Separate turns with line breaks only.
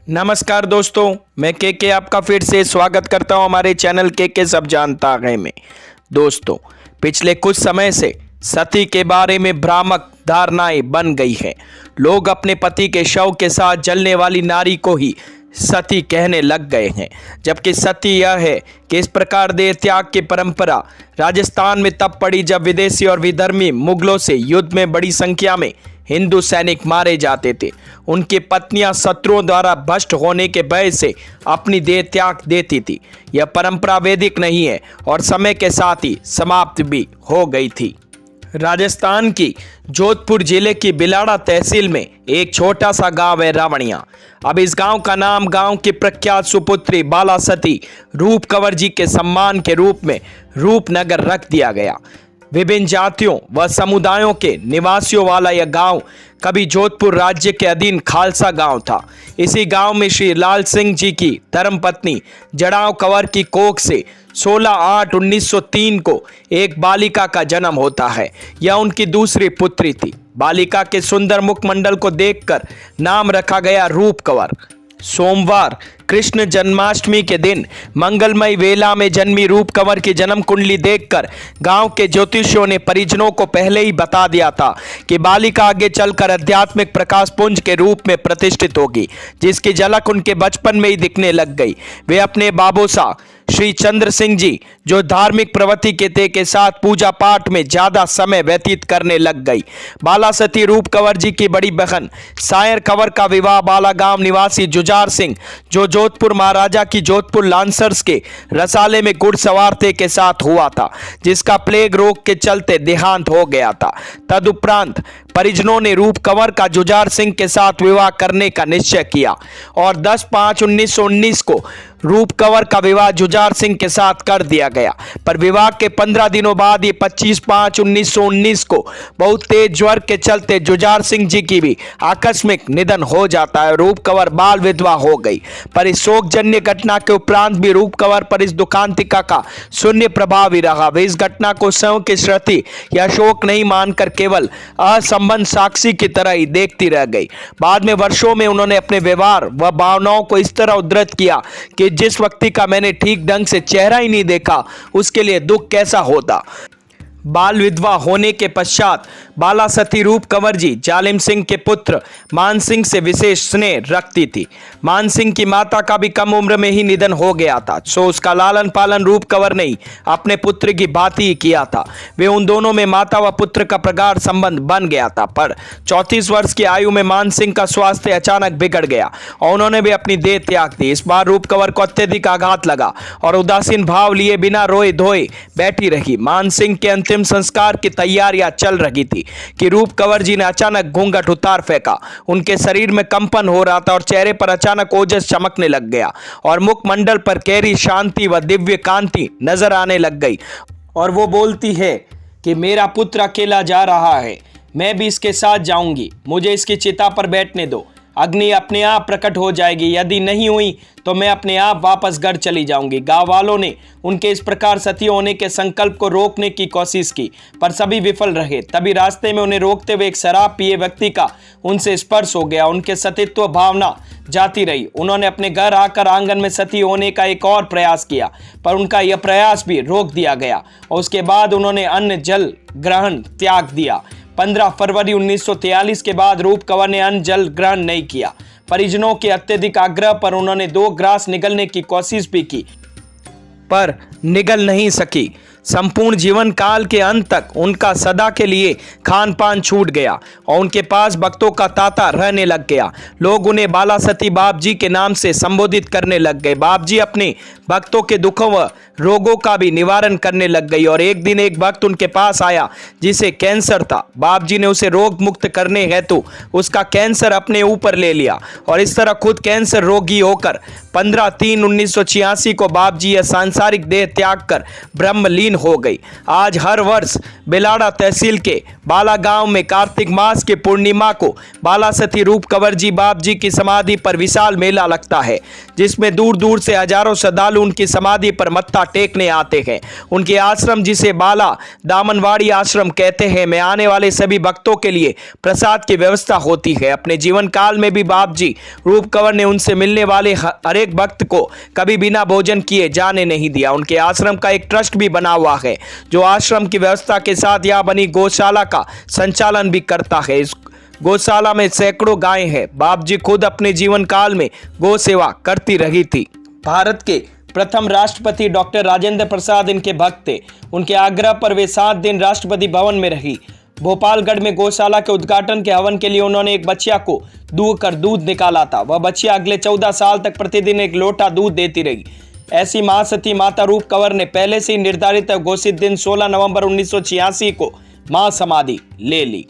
नमस्कार दोस्तों, मैं के आपका फिर से स्वागत करता हूं हमारे चैनल के सब जानता है में। दोस्तों, पिछले कुछ समय से सती के बारे में भ्रामक धारणाएं बन गई है। लोग अपने पति के शव के साथ जलने वाली नारी को ही सती कहने लग गए हैं, जबकि सत्य यह है कि इस प्रकार देह त्याग की परंपरा राजस्थान में तब पड़ी जब विदेशी और विधर्मी मुगलों से युद्ध में बड़ी संख्या में हिंदू सैनिक मारे जाते थे। उनकी पत्नियां शत्रुओं द्वारा भ्रष्ट होने के भय से अपनी देह त्याग देती थी। यह परंपरा वैदिक नहीं है और समय के साथ ही समाप्त भी हो गई थी। राजस्थान की जोधपुर जिले की बिलाड़ा तहसील में एक छोटा सा गांव है रावणिया। अब इस गांव का नाम गांव की प्रख्यात सुपुत्री बाला सती रूप कंवर जी के सम्मान के रूप में रूपनगर रख दिया गया। विभिन्न जातियों व समुदायों के निवासियों वाला यह गांव कभी जोधपुर राज्य के अधीन खालसा गांव था। इसी गांव में श्री लाल सिंह जी की धर्मपत्नी जड़ाव कंवर की कोख से 16/8/1903 को एक बालिका का जन्म होता है। यह उनकी दूसरी पुत्री थी। बालिका के सुंदर मुखमंडल को देखकर नाम रखा गया रूप कंवर। सोमवार कृष्ण जन्माष्टमी के दिन मंगलमय वेला में जन्मी रूप कंवर की जन्म कुंडली देखकर गांव के ज्योतिषियों ने परिजनों को पहले ही बता दिया था कि बालिका आगे चलकर आध्यात्मिक प्रकाश पुंज के रूप में प्रतिष्ठित होगी, जिसकी झलक उनके बचपन में ही दिखने लग गई। वे अपने बाबूसा श्री चंद्र सिंह जी, जो धार्मिक प्रवृत्ति के साथ पूजा पाठ में ज्यादा समय व्यतीत करने लग गई। बाला सती रूप कंवर जी की बड़ी बहन सायर कंवर का विवाह बाला गांव निवासी जुझार सिंह, जो जोधपुर महाराजा की जोधपुर लांसर्स के रसाले में घुड़सवार थे, के साथ हुआ था, जिसका प्लेग रोग के चलते देहांत हो गया था। तदुपरांत परिजनों ने रूप कंवर का जुझार सिंह के साथ विवाह करने का निश्चय किया और 10/5/1919 को रूप कंवर का विवाह जुझार सिंह के साथ कर दिया गया। पर विवाह के 15 दिनों बाद ही 25/5/1919 को बहुत तेज ज्वर के चलते जुझार सिंह जी की भी आकस्मिक निधन हो जाता है। रूप कंवर बाल विधवा हो गई। पर इस शोकजन्य घटना के उपरांत भी रूप कंवर पर इस दुखांतिका का शून्य प्रभाव ही रहा। वे इस घटना को स्वयं की स्मृति या शोक नहीं मानकर केवल असंबद्ध साक्षी की तरह ही देखती रह गई। बाद में वर्षों में उन्होंने अपने व्यवहार व भावनाओं को इस तरह उद्धृत किया कि जिस व्यक्ति का मैंने ठीक ढंग से चेहरा ही नहीं देखा, उसके लिए दुख कैसा होता। बाल विधवा होने के पश्चात बाला सती रूप कंवर जी जालिम सिंह के पुत्र मान सिंह से विशेष स्नेह रखती थी। मान सिंह की माता का भी कम उम्र में ही निधन हो गया था, सो उसका लालन पालन रूप कंवर ने ही अपने पुत्र की भांति ही किया था। वे उन दोनों में माता व पुत्र का प्रगाढ़ संबंध बन गया था। पर 34 वर्ष की आयु में मान सिंह का स्वास्थ्य अचानक बिगड़ गया और उन्होंने भी अपनी देह त्याग दी। इस बार रूप कंवर को अत्यधिक आघात लगा और उदासीन भाव लिए बिना रोए धोए बैठी रही। मान सिंह के अंतिम संस्कार की तैयारियां चल रही थी कि रूप कंवर जी ने अचानक घूंघट उतार फेंका। उनके शरीर में कंपन हो रहा था और चेहरे पर अचानक ओजस चमकने लग गया और मुखमंडल पर गहरी शांति व दिव्य कांति नजर आने लग गई। और वो बोलती है कि मेरा पुत्र अकेला जा रहा है, मैं भी इसके साथ जाऊंगी, मुझे इसकी चिता पर बैठने दो। अग्नि अपने आप प्रकट हो जाएगी, यदि नहीं हुई तो मैं अपने आप वापस घर चली जाऊंगी। गांव वालों ने उनके इस प्रकार सती होने के संकल्प को रोकने की कोशिश की, पर सभी विफल रहे। तभी रास्ते में उन्हें रोकते हुए एक शराब पिए व्यक्ति का उनसे स्पर्श हो गया। उनके सतीत्व भावना जाती रही। उन्होंने अपने घर आकर आंगन में सती होने का एक और प्रयास किया, पर उनका यह प्रयास भी रोक दिया गया और उसके बाद उन्होंने अन्न जल ग्रहण त्याग दिया। 15 फरवरी 1943 के बाद रूप कंवर ने अन्न जल ग्रहण नहीं किया। परिजनों के अत्यधिक आग्रह पर उन्होंने 2 ग्रास निगलने की कोशिश भी की, पर निगल नहीं सकी। संपूर्ण जीवन काल के अंत तक उनका सदा के लिए खान पान छूट गया और उनके पास भक्तों का तांता रहने लग गया। लोग उन्हें बाला सती बाप जी के नाम से संबोधित करने लग गए। बाप जी अपने भक्तों के दुखों व रोगों का भी निवारण करने लग गई। और एक दिन एक भक्त उनके पास आया जिसे कैंसर था। बाप जी ने उसे रोग मुक्त करने हेतु उसका कैंसर अपने ऊपर ले लिया और इस तरह खुद कैंसर रोगी होकर 15/3/1986 को बाप जी यह सांसारिक देह त्याग कर ब्रह्मलीन दिन हो गई। आज हर वर्ष बेलाड़ा तहसील के बाला गांव में कार्तिक मास के पूर्णिमा को बाला सती रूप कंवर जी बाप जी की समाधि पर विशाल मेला लगता है, जिसमें दूर दूर से हजारों श्रद्धालु उनकी समाधि पर मत्था टेकने आते हैं। उनके आश्रम, जिसे बाला दामनवाड़ी आश्रम कहते हैं, में आने वाले सभी भक्तों के लिए प्रसाद की व्यवस्था होती है। अपने जीवन काल में भी बाप जी रूप कंवर ने उनसे मिलने वाले हर एक भक्त को कभी बिना भोजन किए जाने नहीं दिया। उनके आश्रम का एक ट्रस्ट भी बना हुआ है, जो आश्रम की व्यवस्था के साथ यहाँ बनी गौशाला का संचालन भी करता है। इस गौशाला में सैकड़ों गायें हैं। बाप जी खुद अपने जीवन काल में गौ सेवा करती रही थी। भारत के प्रथम राष्ट्रपति डॉक्टर राजेंद्र प्रसाद इनके भक्त थे। उनके आग्रह पर वे 7 दिन राष्ट्रपति भवन में रही। भोपालगढ़ में गौशाला के उद्घाटन के हवन के लिए उन्होंने एक बच्चिया को दूह कर दूध निकाला था। वह बच्चिया अगले 14 साल तक प्रतिदिन एक लोटा दूध देती रही। ऐसी महासती माता रूप कंवर ने पहले से ही निर्धारित घोषित दिन 16 नवंबर 1986 को मां समाधि ले ली।